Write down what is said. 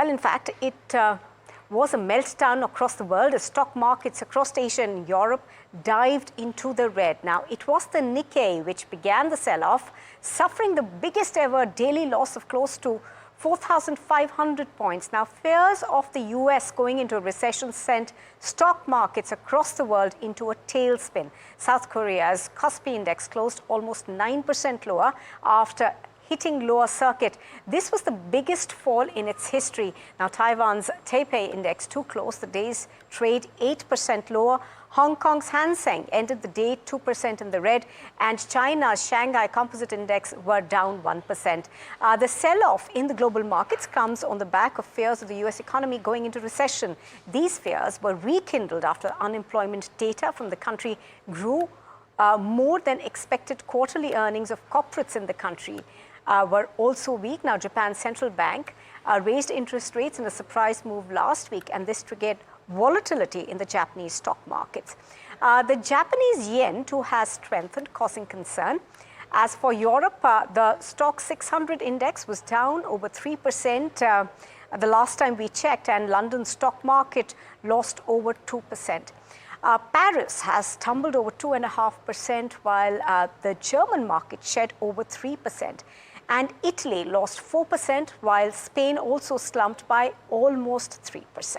Well, in fact, it was a meltdown across the world as stock markets across Asia and Europe dived into the red. Now, it was the Nikkei which began the sell-off, suffering the biggest ever daily loss of close to 4,500 points. Now, fears of the US going into a recession sent stock markets across the world into a tailspin. South Korea's Kospi index closed almost 9% lower after hitting lower circuit. This was the biggest fall in its history. Now, Taiwan's Taipei index too closed the day's trade 8% lower. Hong Kong's Hang Seng ended the day 2% in the red, and China's Shanghai Composite Index were down 1%. The sell-off in the global markets comes on the back of fears of the US economy going into recession. These fears were rekindled after unemployment data from the country grew. More than expected quarterly earnings of corporates in the country were also weak. Now, Japan's central bank raised interest rates in a surprise move last week, and this triggered volatility in the Japanese stock markets. The Japanese yen too has strengthened, causing concern. As for Europe, the stock 600 index was down over 3% the last time we checked, and London's stock market lost over 2%. Paris has tumbled over 2.5%, while the German market shed over 3%. And Italy lost 4%, while Spain also slumped by almost 3%.